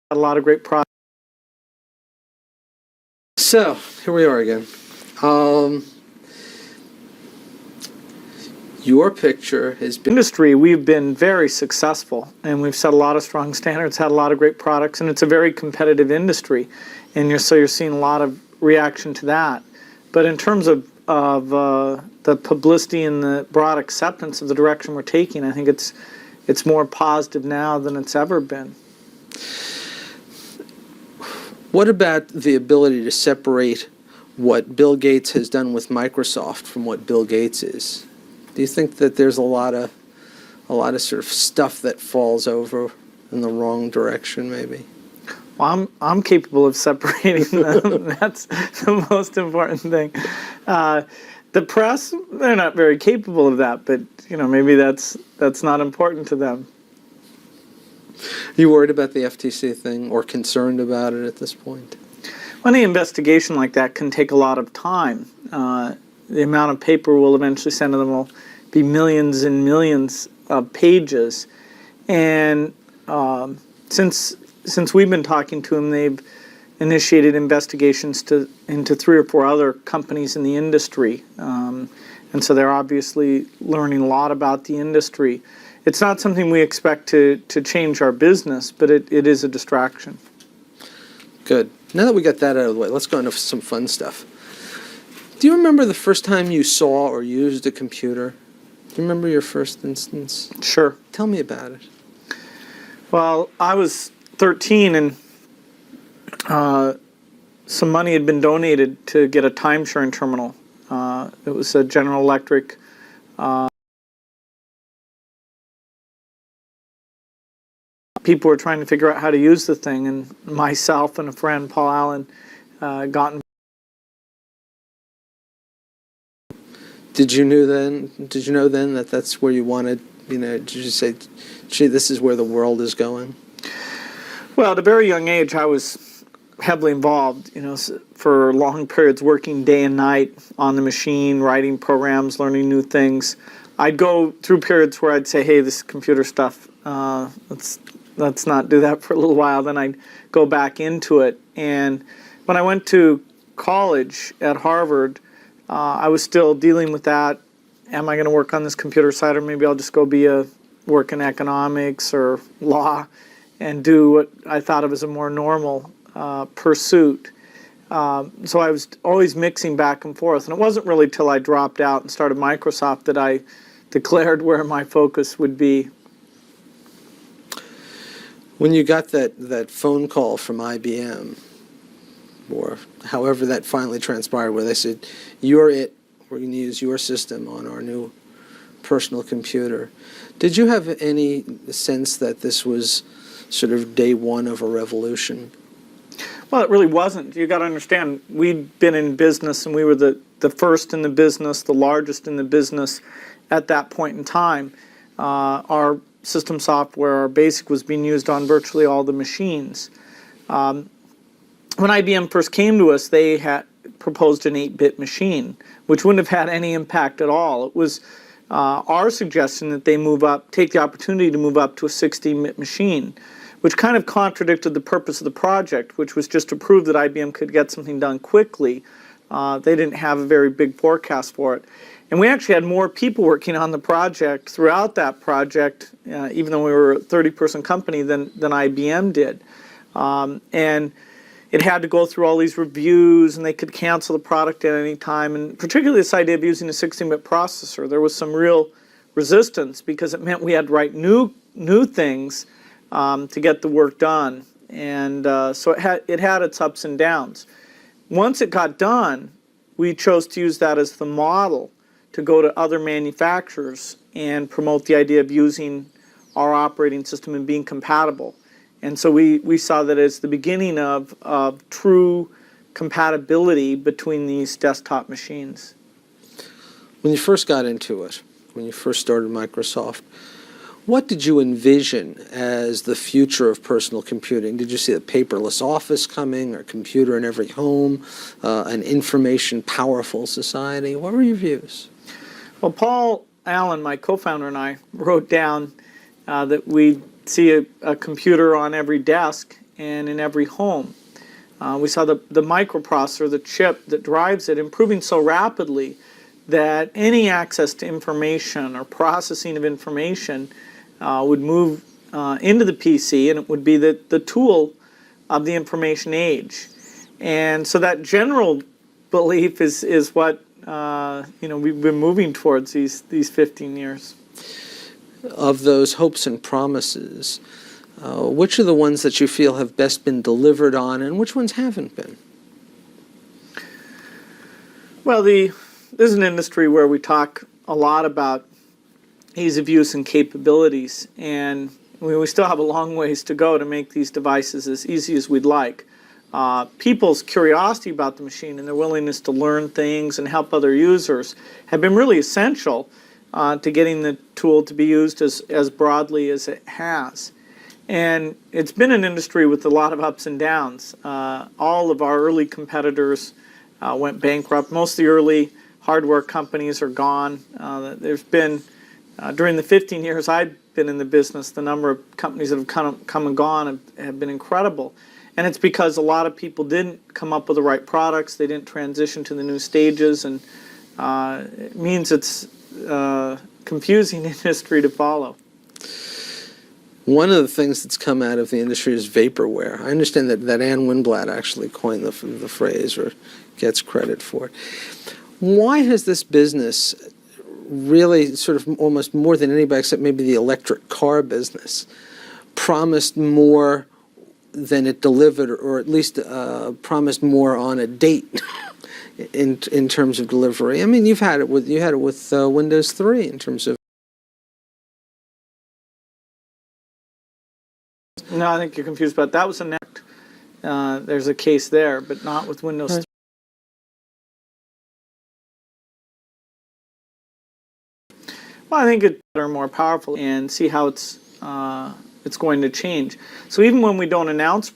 a lot of great products. So here we are again. Your picture has been Industry, we've been very successful, and we've set a lot of strong standards, had a lot of great products, and it's a very competitive industry, and so you're seeing a lot of reaction to that. But in terms of the publicity and the broad acceptance of the direction we're taking, I think it's more positive now than it's ever been. What about the ability to separate what Bill Gates has done with Microsoft from what Bill Gates is? Do you think that there's a lot of sort of stuff that falls over in the wrong direction, maybe? Well, I'm capable of separating them. That's the most important thing. The press, they're not very capable of that, but maybe that's not important to them. Are you worried about the FTC thing or concerned about it at this point? Well, any investigation like that can take a lot of time. The amount of paper we'll eventually send to them will be millions and millions of pages. And since we've been talking to them, they've initiated investigations into 3 or 4 other companies in the industry. And so they're obviously learning a lot about the industry. It's not something we expect to change our business, but it is a distraction. Good. Now that we got that out of the way, let's go into some fun stuff. Do you remember the first time you saw or used a computer? Do you remember your first instance? Sure. Tell me about it. Well, I was 13 and some money had been donated to get a time-sharing terminal. It was a General Electric people were trying to figure out how to use the thing, and myself and a friend, Paul Allen, got involved. Did you know then that that's where you wanted, did you say, gee, this is where the world is going? Well, at a very young age, I was heavily involved, for long periods, working day and night on the machine, writing programs, learning new things. I'd go through periods where I'd say, hey, this computer stuff, let's not do that for a little while. Then I'd go back into it. And when I went to college at Harvard, I was still dealing with that. Am I going to work on this computer side, or maybe I'll just go work in economics or law and do what I thought of as a more normal pursuit. So I was always mixing back and forth. And it wasn't really till I dropped out and started Microsoft that I declared where my focus would be. When you got that phone call from IBM, or however that finally transpired, where they said, you're it, we're going to use your system on our new personal computer, did you have any sense that this was sort of day one of a revolution? Well, it really wasn't. You got to understand, we'd been in business, and we were the first in the business, the largest in the business at that point in time. Our system software, our BASIC, was being used on virtually all the machines. When IBM first came to us, they had proposed an 8-bit machine, which wouldn't have had any impact at all. It was our suggestion that they take the opportunity to move up to a 16-bit machine, which kind of contradicted the purpose of the project, which was just to prove that IBM could get something done quickly. They didn't have a very big forecast for it. And we actually had more people working on the project throughout that project, even though we were a 30-person company, than IBM did. And it had to go through all these reviews, and they could cancel the product at any time. And particularly this idea of using a 16-bit processor, there was some real resistance because it meant we had to write new things to get the work done. And so it had its ups and downs. Once it got done, we chose to use that as the model to go to other manufacturers and promote the idea of using our operating system and being compatible. And so we saw that as the beginning of true compatibility between these desktop machines. When you first got into it, when you first started Microsoft, what did you envision as the future of personal computing? Did you see a paperless office coming, or a computer in every home, an information powerful society? What were your views? Well, Paul Allen, my co-founder, and I wrote down that we'd see a computer on every desk, and in every home. We saw the microprocessor, the chip that drives it, improving so rapidly that any access to information or processing of information would move into the PC, and it would be the tool of the information age. And so that general belief is what we've been moving towards these 15 years. Of those hopes and promises, which are the ones that you feel have best been delivered on, and which ones haven't been? Well, this is an industry where we talk a lot about ease of use and capabilities, and we still have a long ways to go to make these devices as easy as we'd like. People's curiosity about the machine and their willingness to learn things and help other users have been really essential to getting the tool to be used as broadly as it has. And it's been an industry with a lot of ups and downs. All of our early competitors went bankrupt. Most of the early hardware companies are gone. There's been, during the 15 years I've been in the business, the number of companies that have come and gone have been incredible. And it's because a lot of people didn't come up with the right products, they didn't transition to the new stages, and it means it's confusing industry to follow. One of the things that's come out of the industry is vaporware. I understand that Ann Winblad actually coined the phrase, or gets credit for it. Why has this business really, sort of almost more than anybody except maybe the electric car business, promised more than it delivered, or at least promised more on a date in terms of delivery? I mean, you had it with Windows 3 in terms of. No, I think you're confused about that. Was a NEC. There's a case there, but not with Windows 3. Well, I think it's better, more powerful, and see how it's going to change. So even when we don't announce,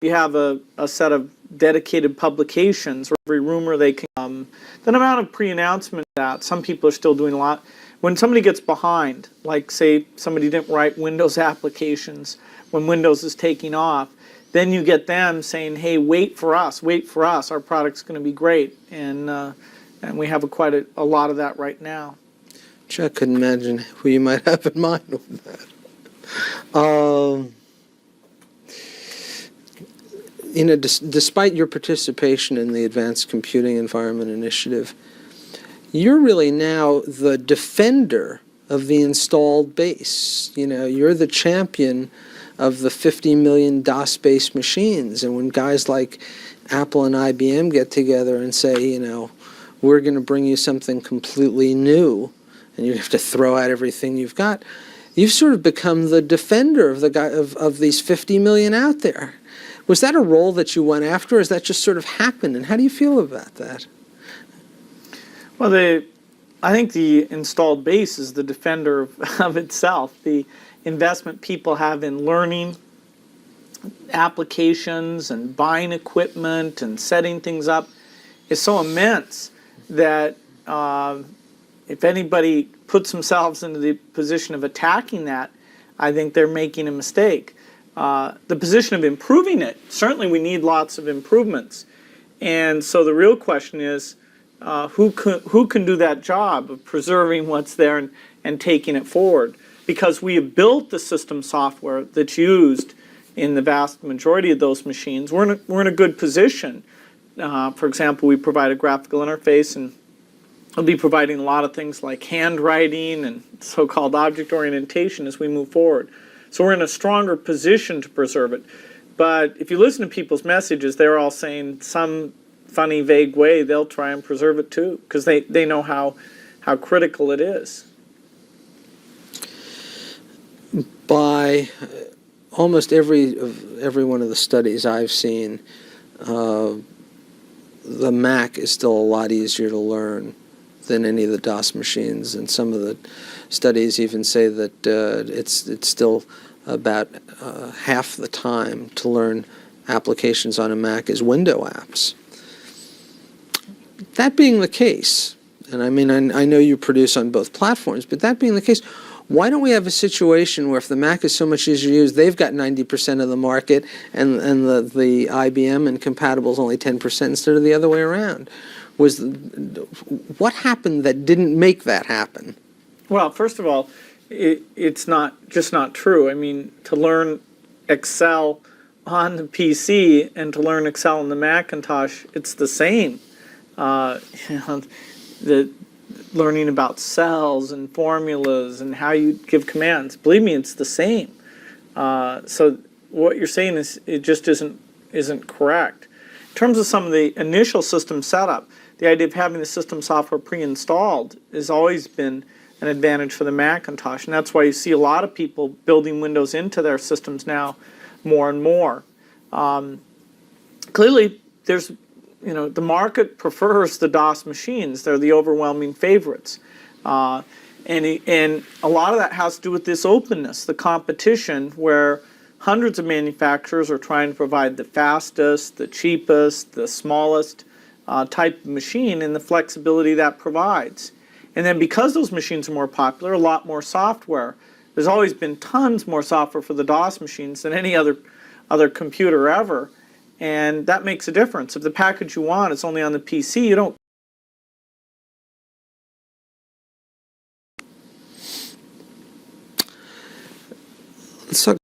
you have a set of dedicated publications where every rumor they can. The amount of pre-announcement that some people are still doing a lot. When somebody gets behind, like say somebody didn't write Windows applications when Windows is taking off, then you get them saying, "Hey, wait for us, our product's going to be great," and we have quite a lot of that right now. I couldn't imagine who you might have in mind with that. Despite your participation in the Advanced Computing Environment Initiative, you're really now the defender of the installed base. You're the champion of the 50 million DOS-based machines. And when guys like Apple and IBM get together and say, we're going to bring you something completely new, and you have to throw out everything you've got, you've sort of become the defender of of these 50 million out there. Was that a role that you went after, or has that just sort of happened? And how do you feel about that? Well, I think the installed base is the defender of itself. The investment people have in learning applications and buying equipment and setting things up is so immense that if anybody puts themselves into the position of attacking that, I think they're making a mistake. The position of improving it, certainly we need lots of improvements. And so the real question is, who can do that job of preserving what's there and taking it forward? Because we have built the system software that's used in the vast majority of those machines. We're in a good position. For example, we provide a graphical interface, and we'll be providing a lot of things like handwriting and so-called object orientation as we move forward. So we're in a stronger position to preserve it. But if you listen to people's messages, they're all saying some funny, vague way they'll try and preserve it too, because they know how critical it is. By almost every one of the studies I've seen, the Mac is still a lot easier to learn than any of the DOS machines, and some of the studies even say that it's still about half the time to learn applications on a Mac as window apps. That being the case, and I mean, I know you produce on both platforms, but that being the case, Why don't we have a situation where if the Mac is so much easier to use, they've got 90% of the market, and the IBM and compatible is only 10% instead of the other way around? What happened that didn't make that happen? Well, first of all, it's not true. I mean, to learn Excel on the PC and to learn Excel on the Macintosh, it's the same. The learning about cells and formulas and how you give commands. Believe me, it's the same. So what you're saying is it just isn't correct. In terms of some of the initial system setup, the idea of having the system software pre-installed has always been an advantage for the Macintosh, and that's why you see a lot of people building Windows into their systems now more and more. Clearly, there's, the market prefers the DOS machines. They're the overwhelming favorites. And a lot of that has to do with this openness, the competition, where hundreds of manufacturers are trying to provide the fastest, the cheapest, the smallest type of machine, and the flexibility that provides. And then because those machines are more popular, a lot more software. There's always been tons more software for the DOS machines than any other computer ever. And that makes a difference. If the package you want is only on the PC, you don't. Let's talk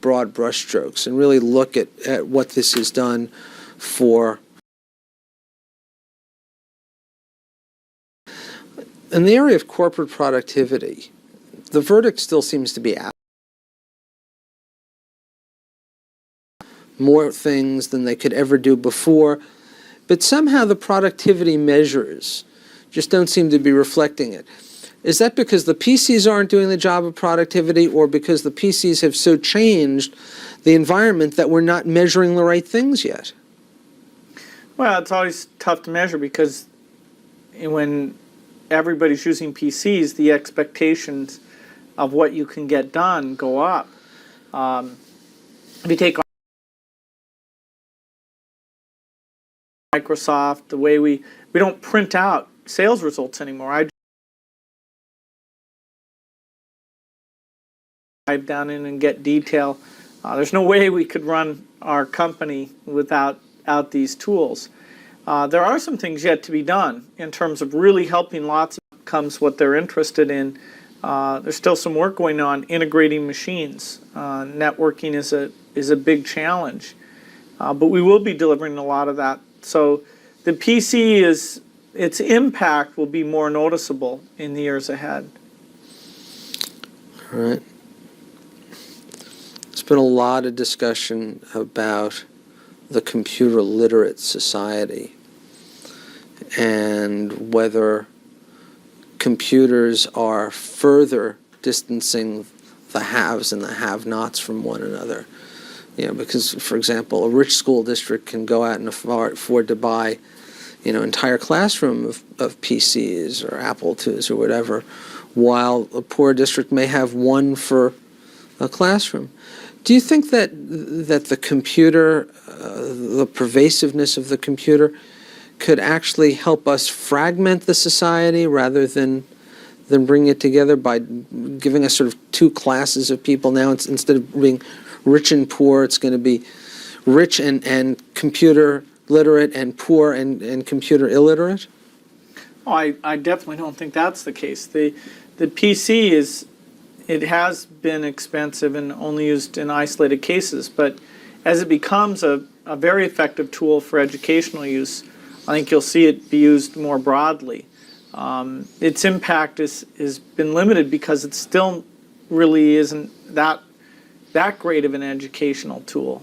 broad brushstrokes and really look at what this has done for. In the area of corporate productivity, the verdict still seems to be out. More things than they could ever do before, but somehow the productivity measures just don't seem to be reflecting it. Is that because the PCs aren't doing the job of productivity, or because the PCs have so changed the environment that we're not measuring the right things yet? Well, it's always tough to measure because when everybody's using PCs, the expectations of what you can get done go up. If you take Microsoft, the way we don't print out sales results anymore. I dive down in and get detail. There's no way we could run our company without these tools. There are some things yet to be done in terms of really helping lots of outcomes what they're interested in. There's still some work going on integrating machines. Networking is a big challenge, but we will be delivering a lot of that. So the PC its impact will be more noticeable in the years ahead. All right. There's been a lot of discussion about the computer literate society and whether computers are further distancing the haves and the have-nots from one another. Because, for example, a rich school district can go out and afford to buy, entire classroom of PCs or Apple IIs or whatever, while a poor district may have one for a classroom. Do you think that the computer, the pervasiveness of the computer, could actually help us fragment the society rather than bring it together by giving us sort of two classes of people? Now, instead of being rich and poor, it's going to be rich and computer literate and poor and computer illiterate? Oh, I definitely don't think that's the case. The PC it has been expensive and only used in isolated cases, but as it becomes a very effective tool for educational use, I think you'll see it be used more broadly. Its impact has been limited because it still really isn't that great of an educational tool.